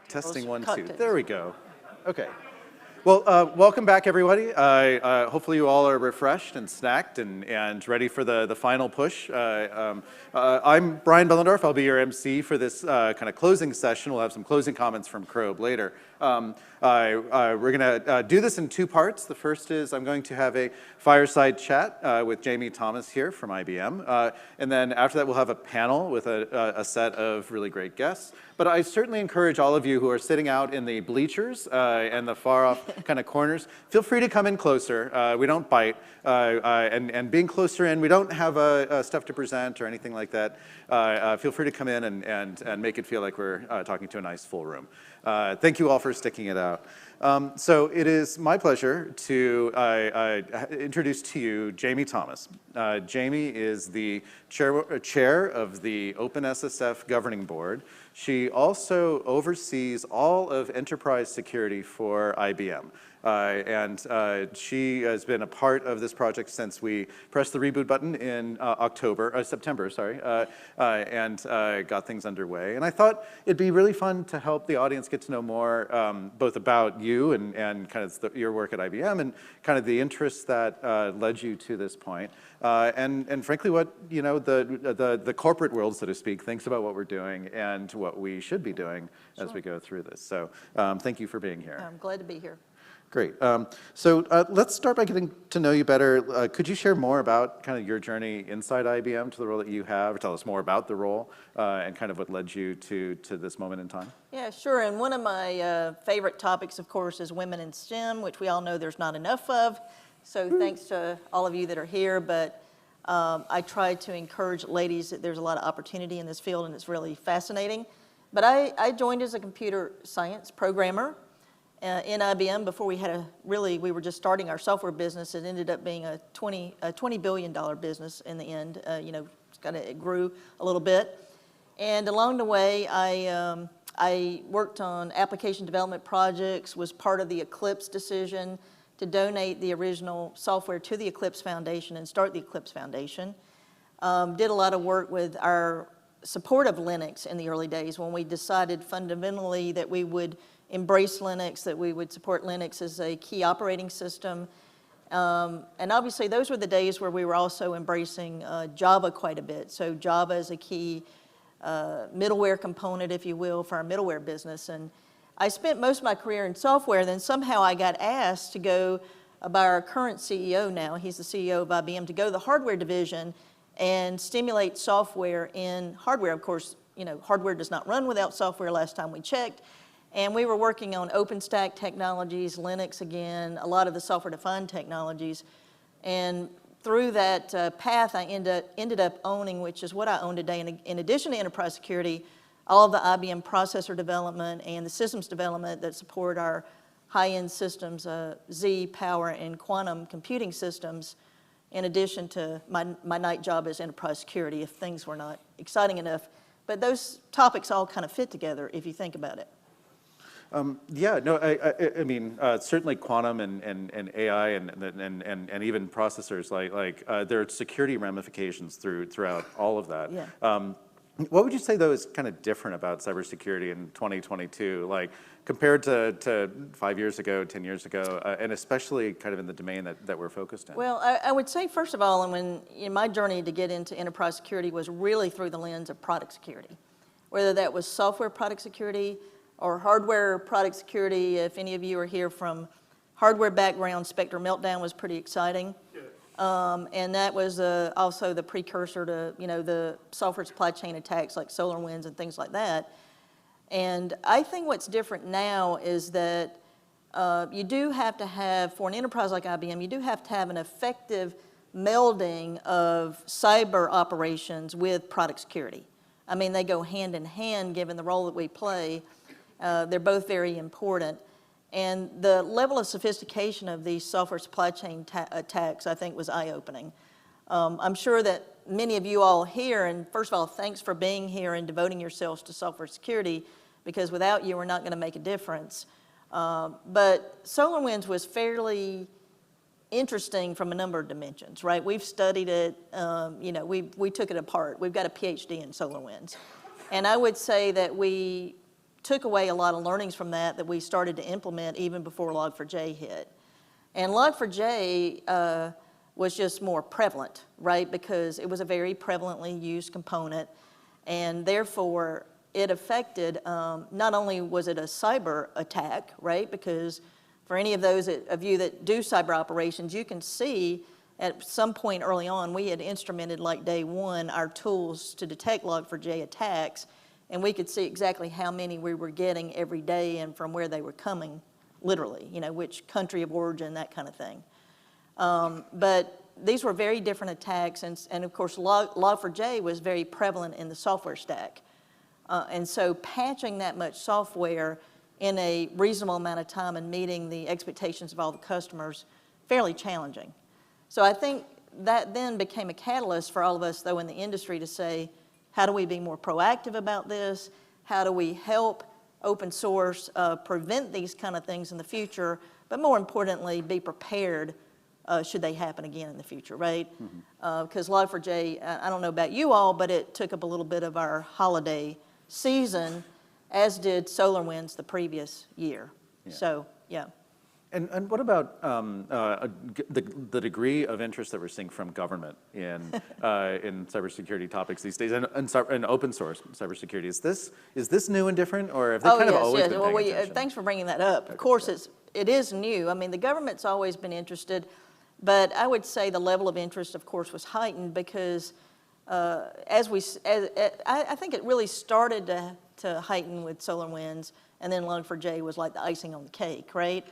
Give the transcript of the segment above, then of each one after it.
Testing 1, 2. There we go. Okay. Well, welcome back, everybody. Hopefully you all are refreshed and snacked and ready for the final push. I'm Brian Behlendorf. I'll be your MC for this kind of closing session. We'll have some closing comments from Krob later. We're going to do this in two parts. The first is I'm going to have a fireside chat with Jamie Thomas here from IBM. And then after that, we'll have a panel with a set of really great guests. But I certainly encourage all of you who are sitting out in the bleachers and the far off kind of corners, feel free to come in closer. We don't bite. And being closer in, we don't have stuff to present or anything like that. Feel free to come in and make it feel like we're talking to a nice full room. Thank you all for sticking it out. So it is my pleasure to introduce to you Jamie Thomas. Jamie is the chair of the OpenSSF governing board. She also oversees all of enterprise security for IBM. She has been a part of this project since we pressed the reboot button in September, and got things underway. And I thought it'd be really fun to help the audience get to know more both about you and kind of your work at IBM and kind of the interests that led you to this point. And frankly, what the corporate world, so to speak, thinks about what we're doing and what we should be doing as we go through this. So thank you for being here. I'm glad to be here. Great. So let's start by getting to know you better. Could you share more about kind of your journey inside IBM to the role that you have, or tell us more about the role and kind of what led you to this moment in time? Yeah, sure. And one of my favorite topics, of course, is women in STEM, which we all know there's not enough of. So thanks to all of you that are here. But I try to encourage ladies that there's a lot of opportunity in this field, and it's really fascinating. But I joined as a computer science programmer in IBM before we had we were just starting our software business. It ended up being a $20 billion business in the end. It grew a little bit. And along the way, I worked on application development projects, was part of the Eclipse decision to donate the original software to the Eclipse Foundation and start the Eclipse Foundation. Did a lot of work with our support of Linux in the early days when we decided fundamentally that we would embrace Linux, that we would support Linux as a key operating system. And obviously those were the days where we were also embracing Java quite a bit. So Java is a key middleware component, if you will, for our middleware business. And I spent most of my career in software, then somehow I got asked to go by our current CEO now, he's the CEO of IBM, to go to the hardware division and stimulate software in hardware. Of course, hardware does not run without software last time we checked. And we were working on OpenStack technologies, Linux again, a lot of the software-defined technologies. And through that path, I ended up owning, which is what I own today, in addition to enterprise security, all of the IBM processor development and the systems development that support our high-end systems, Z, power, and quantum computing systems, in addition to my night job as enterprise security if things were not exciting enough. But those topics all kind of fit together if you think about it. Yeah, no, I mean, certainly quantum and AI and even processors, there are security ramifications throughout all of that. Yeah. What would you say, though, is kind of different about cybersecurity in 2022, compared to 5 years ago, 10 years ago, and especially kind of in the domain that we're focused in? Well, I would say, first of all, my journey to get into enterprise security was really through the lens of product security, whether that was software product security or hardware product security. If any of you are here from hardware background, Spectre Meltdown was pretty exciting. And that was also the precursor to the software supply chain attacks like SolarWinds and things like that. And I think what's different now is that you do have to have, for an enterprise like IBM, you do have to have an effective melding of cyber operations with product security. I mean, they go hand in hand given the role that we play. They're both very important. And the level of sophistication of these software supply chain attacks, I think, was eye-opening. I'm sure that many of you all here, and first of all, thanks for being here and devoting yourselves to software security, because without you, we're not going to make a difference. But SolarWinds was fairly interesting from a number of dimensions, right? We've studied it, we took it apart. We've got a PhD in SolarWinds. And I would say that we took away a lot of learnings from that we started to implement even before Log4j hit. And Log4j was just more prevalent, right? Because it was a very prevalently used component, and therefore it affected, not only was it a cyber attack, right? Because for any of those of you that do cyber operations, you can see at some point early on, we had instrumented like day one our tools to detect Log4j attacks, and we could see exactly how many we were getting every day and from where they were coming, literally, you know, which country of origin, that kind of thing. But these were very different attacks, and of course Log4j was very prevalent in the software stack. And so patching that much software in a reasonable amount of time and meeting the expectations of all the customers, fairly challenging. So I think that then became a catalyst for all of us, though, in the industry to say, how do we be more proactive about this? How do we help open source prevent these kind of things in the future, but more importantly, be prepared should they happen again in the future, right? Because Log4j, I don't know about you all, but it took up a little bit of our holiday season, as did SolarWinds the previous year. Yeah. So, yeah. And what about the degree of interest that we're seeing from government in cybersecurity topics these days, and open source cybersecurity? Is this new and different, or have they kind of always been paying attention? Thanks for bringing that up. Of course, it is new. I mean, the government's always been interested, but I would say the level of interest, of course, was heightened because I think it really started to heighten with SolarWinds, and then Log4j was like the icing on the cake, right?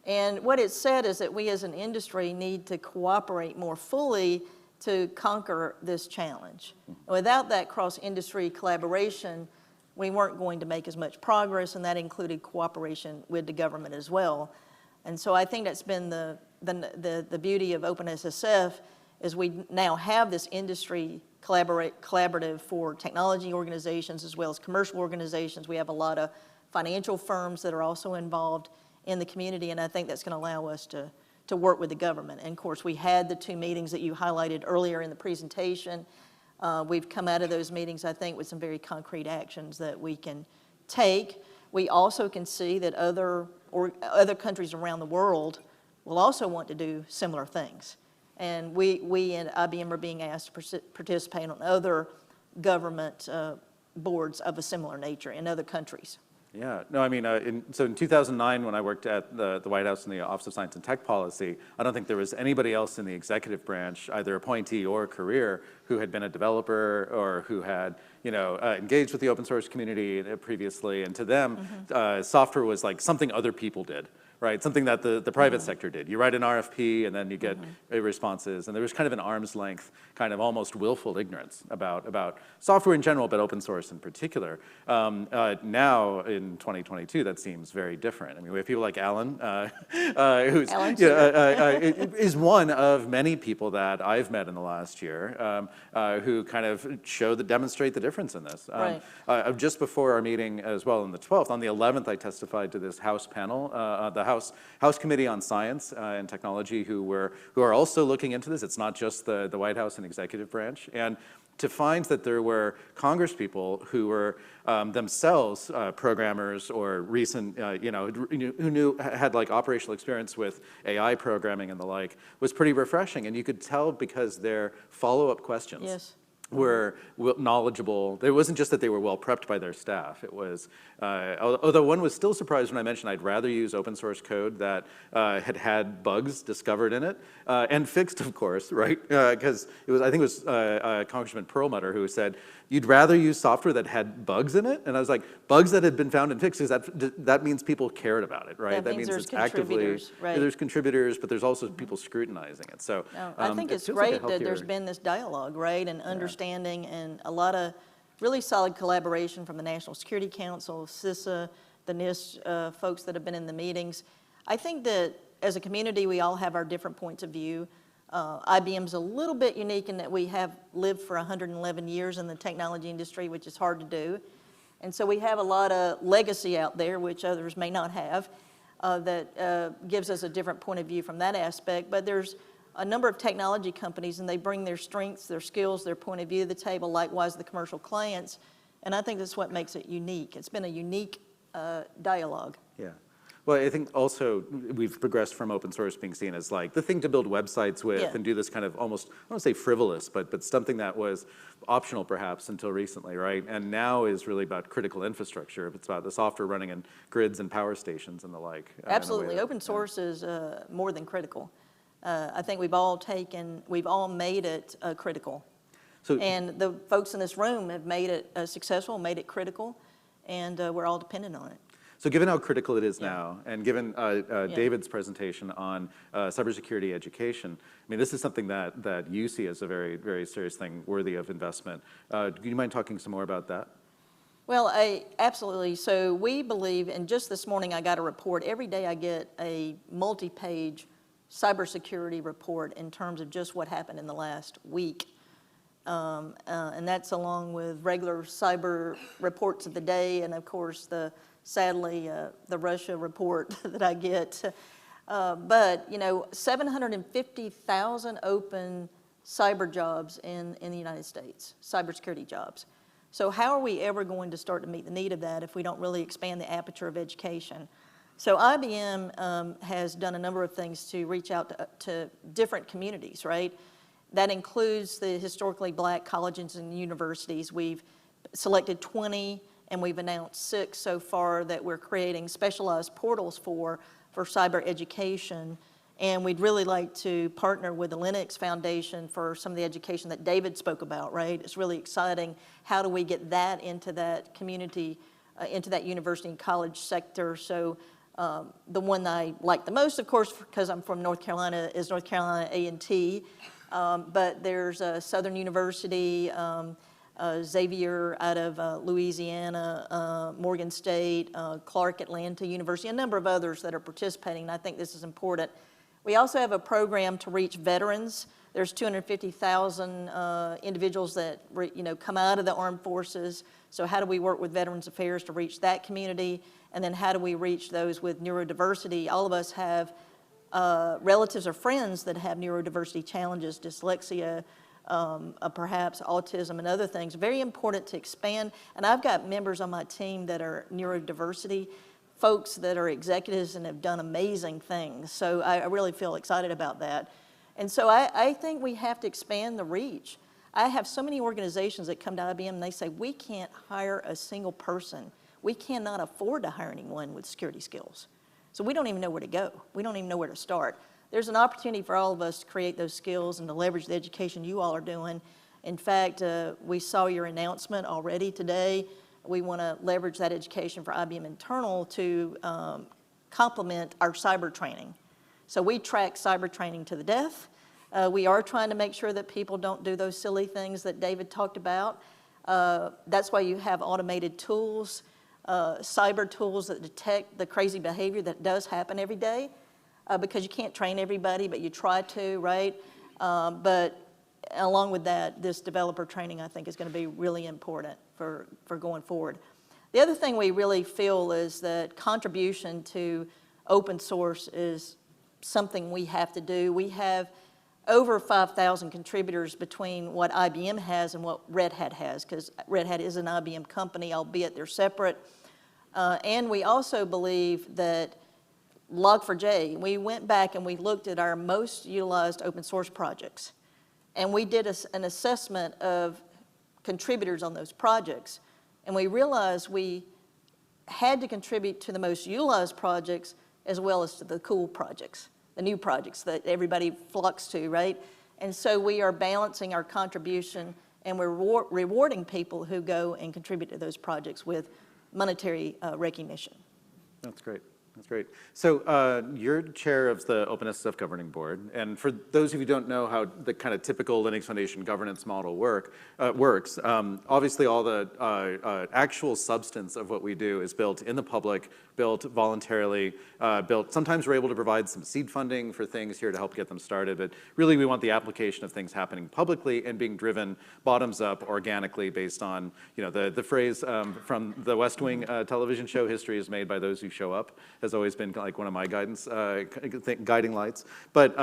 And what it said is that we as an industry need to cooperate more fully to conquer this challenge. Without that cross-industry collaboration, we weren't going to make as much progress, and that included cooperation with the government as well. And so I think that's been the beauty of OpenSSF is we now have this industry collaborative for technology organizations as well as commercial organizations. We have a lot of financial firms that are also involved in the community, and I think that's going to allow us to work with the government. And of course, we had the 2 meetings that you highlighted earlier in the presentation. We've come out of those meetings, I think, with some very concrete actions that we can take. We also can see that other countries around the world will also want to do similar things. And we in IBM are being asked to participate on other government boards of a similar nature in other countries. Yeah, no, I mean, so in 2009, when I worked at the White House in the Office of Science and Tech Policy, I don't think there was anybody else in the executive branch, either appointee or career, who had been a developer or who had, you know, engaged with the open source community previously. And to them, software was like something other people did, right? Something that the private sector did. You write an RFP and then you get responses. And there was kind of an arm's length, kind of almost willful ignorance about software in general, but open source in particular. Now, in 2022, that seems very different. I mean, we have people like Alan, who's is one of many people that I've met in the last year who kind of demonstrate the difference in this. Right. Just before our meeting as well on the 12th, on the 11th, I testified to this House panel, the House Committee on Science and Technology, who are also looking into this. It's not just the White House and executive branch. And to find that there were Congress people who were themselves programmers or recent, who had like operational experience with AI programming and the like, was pretty refreshing. And you could tell because their follow-up questions were knowledgeable. It wasn't just that they were well prepped by their staff. It was, although one was still surprised when I mentioned I'd rather use open source code that had bugs discovered in it and fixed, of course, right? Because I think it was Congressman Perlmutter who said, you'd rather use software that had bugs in it? And I was like, bugs that had been found and fixed, that means people cared about it, right? That means there's contributors, right? There's contributors, but there's also people scrutinizing it. So I think it's great that there's been this dialogue, right? And understanding and a lot of really solid collaboration from the National Security Council, CISA, the NIST folks that have been in the meetings. I think that as a community, we all have our different points of view. IBM's a little bit unique in that we have lived for 111 years in the technology industry, which is hard to do. And so we have a lot of legacy out there, which others may not have, that gives us a different point of view from that aspect. But there's a number of technology companies, and they bring their strengths, their skills, their point of view to the table, likewise the commercial clients. And I think that's what makes it unique. It's been a unique dialogue. Yeah. Well, I think also we've progressed from open source being seen as like the thing to build websites with and do this kind of almost, I don't want to say frivolous, but something that was optional perhaps until recently, right? And now is really about critical infrastructure. It's about the software running in grids and power stations and the like. Absolutely. Open source is more than critical. I think we've all made it critical. And the folks in this room have made it successful, made it critical, and we're all dependent on it. So given how critical it is now, and given David's presentation on cybersecurity education, I mean, this is something that you see as a very, very serious thing worthy of investment. Do you mind talking some more about that? Well, absolutely. So we believe, and just this morning I got a report. Every day I get a multi-page cybersecurity report in terms of just what happened in the last week. And that's along with regular cyber reports of the day, and of course, sadly, the Russia report that I get. But, 750,000 open cyber jobs in the United States, cybersecurity jobs. So how are we ever going to start to meet the need of that if we don't really expand the aperture of education? So IBM has done a number of things to reach out to different communities, right? That includes the historically black colleges and universities. We've selected 20, and we've announced 6 so far that we're creating specialized portals for cyber education. And we'd really like to partner with the Linux Foundation for some of the education that David spoke about, right? It's really exciting. How do we get that into that community, into that university and college sector? So the one I like the most, of course, because I'm from North Carolina, is North Carolina A&T. But there's Southern University, Xavier out of Louisiana, Morgan State, Clark Atlanta University, a number of others that are participating, and I think this is important. We also have a program to reach veterans. There's 250,000 individuals that come out of the armed forces. So how do we work with Veterans Affairs to reach that community? And then how do we reach those with neurodiversity? All of us have relatives or friends that have neurodiversity challenges, dyslexia, perhaps autism and other things. Very important to expand. And I've got members on my team that are neurodiversity, folks that are executives and have done amazing things. So I really feel excited about that. And so I think we have to expand the reach. I have so many organizations that come to IBM and they say, we can't hire a single person. We cannot afford to hire anyone with security skills. So we don't even know where to go. We don't even know where to start. There's an opportunity for all of us to create those skills and to leverage the education you all are doing. In fact, we saw your announcement already today. We want to leverage that education for IBM internal to complement our cyber training. So we track cyber training to the death. We are trying to make sure that people don't do those silly things that David talked about. That's why you have automated tools, cyber tools that detect the crazy behavior that does happen every day, because you can't train everybody, but you try to, right? But along with that, this developer training, I think, is going to be really important for going forward. The other thing we really feel is that contribution to open source is something we have to do. We have over 5,000 contributors between what IBM has and what Red Hat has, because Red Hat is an IBM company, albeit they're separate. And we also believe that Log4j, we went back and we looked at our most utilized open source projects. And we did an assessment of contributors on those projects. And we realized we had to contribute to the most utilized projects as well as to the cool projects, the new projects that everybody flocks to, right? And so we are balancing our contribution and we're rewarding people who go and contribute to those projects with monetary recognition. That's great. That's great. So you're chair of the OpenSSF governing board, and for those of you who don't know how the kind of typical Linux Foundation governance model works, obviously all the actual substance of what we do is built in the public, built voluntarily, built. Sometimes we're able to provide some seed funding for things here to help get them started, but really we want the application of things happening publicly and being driven bottoms up organically based on, the phrase from the West Wing television show, history is made by those who show up, has always been like one of my guiding lights. But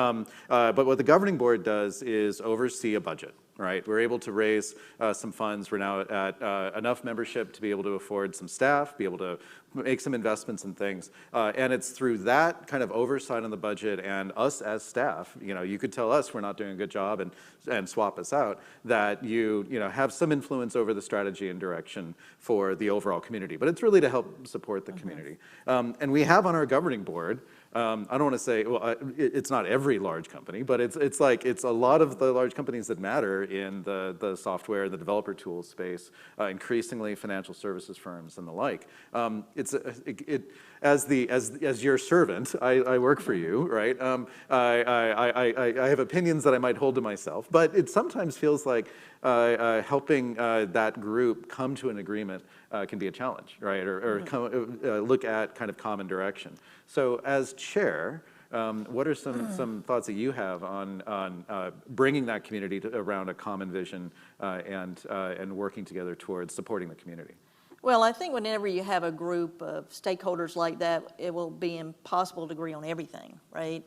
what the governing board does is oversee a budget. right? We're able to raise some funds. We're now at enough membership to be able to afford some staff, be able to make some investments in things. And it's through that kind of oversight on the budget and us as staff, you could tell us we're not doing a good job and swap us out, that you have some influence over the strategy and direction for the overall community. But it's really to help support the community. And we have on our governing board, I don't want to say, well, it's not every large company, but it's a lot of the large companies that matter in the software, the developer tools space, increasingly financial services firms and the like. As your servant, I work for you, right? I have opinions that I might hold to myself, but it sometimes feels like helping that group come to an agreement can be a challenge, right? Or look at kind of common direction. So as chair, what are some thoughts that you have on bringing that community around a common vision and working together towards supporting the community? Well, I think whenever you have a group of stakeholders like that, it will be impossible to agree on everything, right?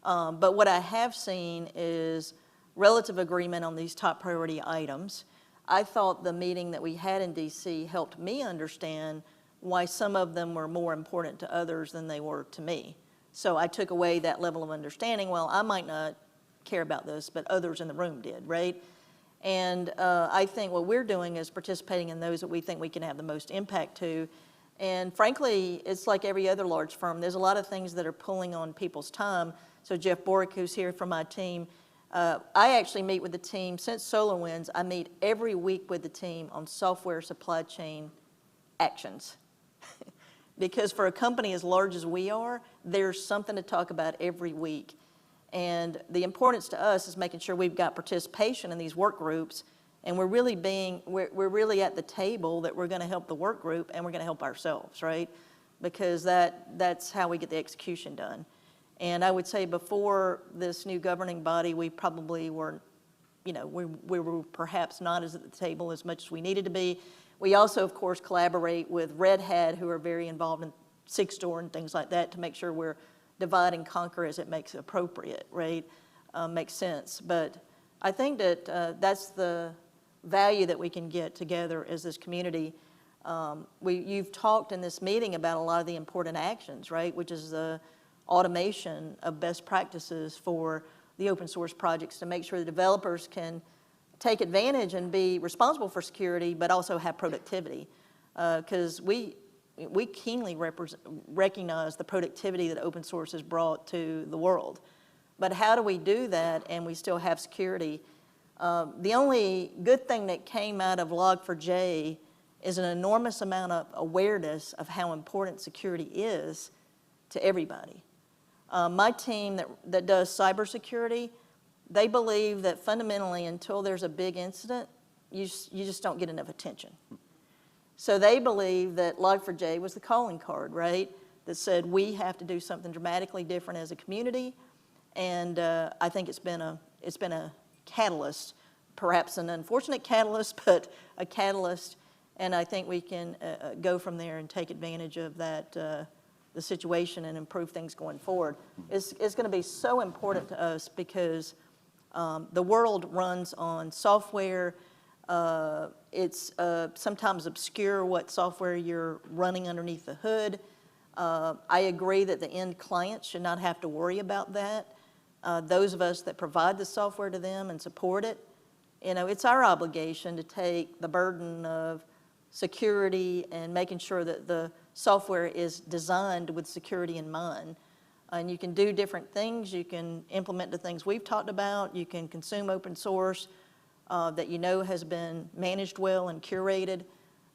But what I have seen is relative agreement on these top priority items. I thought the meeting that we had in DC helped me understand why some of them were more important to others than they were to me. So I took away that level of understanding. Well, I might not care about this, but others in the room did, right? And I think what we're doing is participating in those that we think we can have the most impact to. And frankly, it's like every other large firm. There's a lot of things that are pulling on people's time. So Jeff Borick, who's here from my team, I actually meet with the team. Since SolarWinds, I meet every week with the team on software supply chain actions. Because for a company as large as we are, there's something to talk about every week. And the importance to us is making sure we've got participation in these work groups, and we're really at the table that we're going to help the work group and we're going to help ourselves, right? Because that's how we get the execution done. And I would say before this new governing body, we probably were, we were perhaps not as at the table as much as we needed to be. We also, of course, collaborate with Red Hat, who are very involved in SigStore and things like that, to make sure we're divide and conquer as it makes appropriate, right? Makes sense. But I think that that's the value that we can get together as this community. You've talked in this meeting about a lot of the important actions, right? Which is the automation of best practices for the open source projects to make sure the developers can take advantage and be responsible for security, but also have productivity. Because we keenly recognize the productivity that open source has brought to the world. But how do we do that and we still have security? The only good thing that came out of Log4j is an enormous amount of awareness of how important security is to everybody. My team that does cybersecurity, they believe that fundamentally until there's a big incident, you just don't get enough attention. So they believe that Log4j was the calling card, right? That said we have to do something dramatically different as a community, and I think it's been a catalyst, perhaps an unfortunate catalyst, but a catalyst, and I think we can go from there and take advantage of that the situation and improve things going forward. It's going to be so important to us because the world runs on software. It's sometimes obscure what software you're running underneath the hood. I agree that the end client should not have to worry about that. Those of us that provide the software to them and support it, it's our obligation to take the burden of security and making sure that the software is designed with security in mind. And you can do different things. You can implement the things we've talked about. You can consume open source that has been managed well and curated.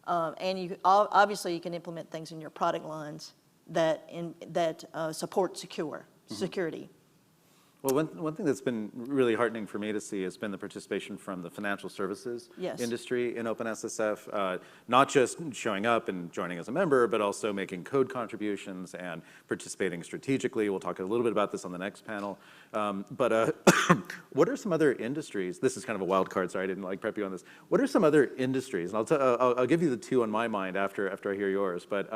And obviously you can implement things in your product lines that support security. Well, one thing that's been really heartening for me to see has been the participation from the financial services industry in OpenSSF, not just showing up and joining as a member, but also making code contributions and participating strategically. We'll talk a little bit about this on the next panel. But what are some other industries? This is kind of a wild card, sorry, I didn't prep you on this. What are some other industries? And I'll give you the two on my mind after I hear yours. But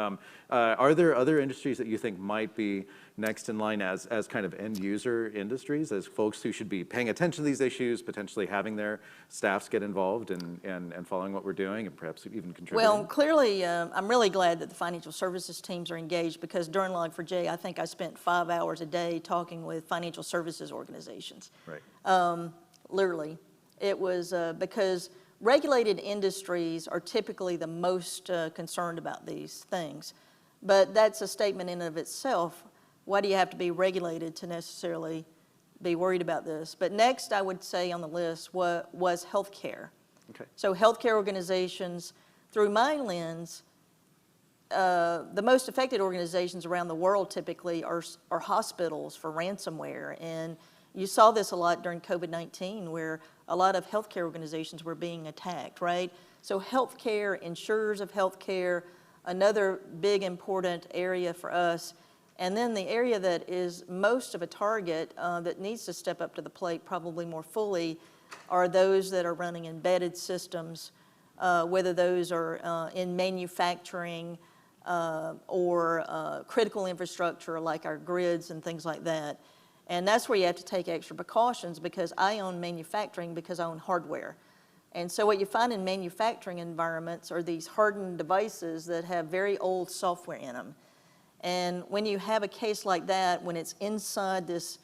are there other industries that you think might be next in line as kind of end user industries industries as folks who should be paying attention to these issues, potentially having their staffs get involved and following what we're doing and perhaps even contributing? Well, clearly, I'm really glad that the financial services teams are engaged because during Log4j, I think I spent 5 hours a day talking with financial services organizations. Right. Literally. It was because regulated industries are typically the most concerned about these things. But that's a statement in and of itself. Why do you have to be regulated to necessarily be worried about this? But next, I would say on the list was healthcare. Okay. So healthcare organizations, through my lens, the most affected organizations around the world typically are hospitals for ransomware. And you saw this a lot during COVID-19 where a lot of healthcare organizations were being attacked, right? So healthcare, insurers of healthcare, another big important area for us. And then the area that is most of a target that needs to step up to the plate probably more fully are those that are running embedded systems, whether those are in manufacturing or critical infrastructure like our grids and things like that. And that's where you have to take extra precautions because I own manufacturing because I own hardware. And so what you find in manufacturing environments are these hardened devices that have very old software in them. And when you have a case like that, when it's inside this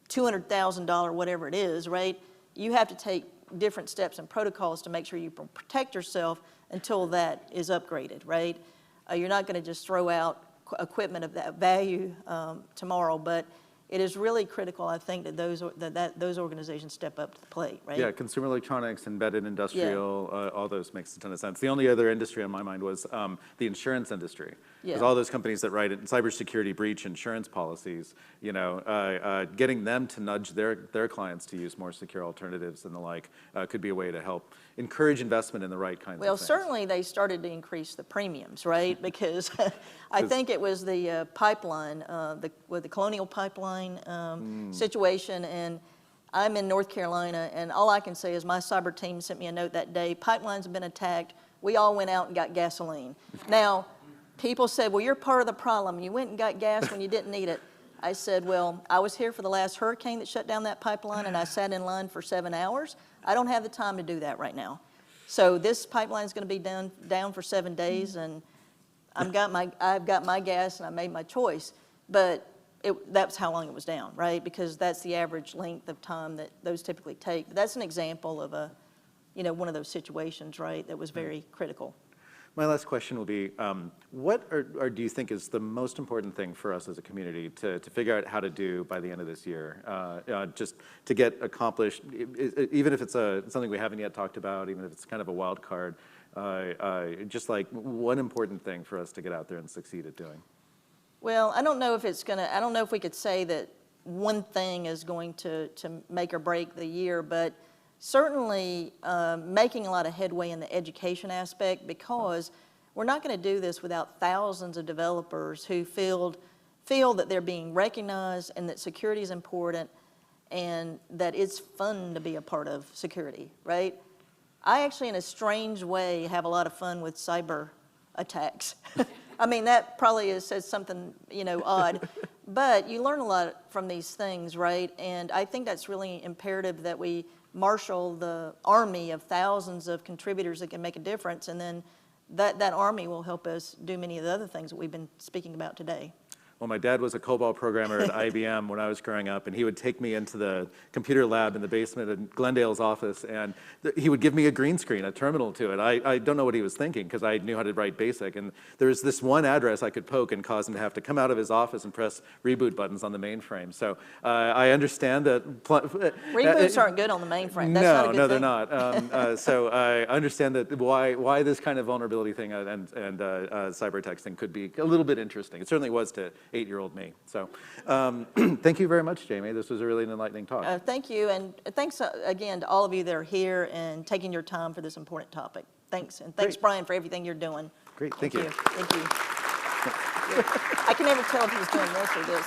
$200,000, whatever it is, right, you have to take different steps and protocols to make sure you protect yourself until that is upgraded, right? You're not going to just throw out equipment of that value tomorrow, but it is really critical, I think, that those organizations step up to the plate, right? Yeah, consumer electronics, embedded industrial, all those makes a ton of sense. The only other industry on my mind was the insurance industry. Because all those companies that write cybersecurity breach insurance policies, you know, getting them to nudge their clients to use more secure alternatives and the like could be a way to help encourage investment in the right kinds of things. Well, certainly they started to increase the premiums, right? Because I think it was the pipeline, the Colonial Pipeline situation, and I'm in North Carolina, and all I can say is my cyber team sent me a note that day, pipelines have been attacked, we all went out and got gasoline. Now, people said, well, you're part of the problem, you went and got gas when you didn't need it. I said, well, I was here for the last hurricane that shut down that pipeline, and I sat in line for 7 hours. I don't have the time to do that right now. So this pipeline is going to be down for 7 days, and I've got my gas, and I made my choice. But that's how long it was down, right? Because that's the average length of time that those typically take. But that's an example of one of those situations, right, that was very critical. My last question will be, what do you think is the most important thing for us as a community to figure out how to do by the end of this year, just to get accomplished, even if it's something we haven't yet talked about, even if it's kind of a wild card, just like one important thing for us to get out there and succeed at doing? Well, I don't know if we could say that one thing is going to make or break the year, but certainly making a lot of headway in the education aspect because we're not going to do this without thousands of developers who feel that they're being recognized and that security is important and that it's fun to be a part of security, right? I actually, in a strange way, have a lot of fun with cyber attacks. I mean, that probably says something, odd, but you learn a lot from these things, right? And I think that's really imperative that we marshal the army of thousands of contributors that can make a difference, and then that army will help us do many of the other things that we've been speaking about today. Well, my dad was a COBOL programmer at IBM when I was growing up, and he would take me into the computer lab in the basement in Glendale's office, and he would give me a green screen, a terminal to it. I don't know what he was thinking, because I knew how to write BASIC, and there was this one address I could poke and cause him to have to come out of his office and press reboot buttons on the mainframe. So I understand that... Reboots aren't good on the mainframe. That's not a good no, thing. they're not. So I understand that why this kind of vulnerability thing and cyber texting could be a little bit interesting. It certainly was to 8-year-old me. So thank you very much, Jamie. This was a really enlightening talk. Thank you, and thanks again to all of you that are here and taking your time for this important topic. Thanks, and thanks, Brian, for everything you're doing. Great, thank you. Thank you. I can never tell if he's doing this or this.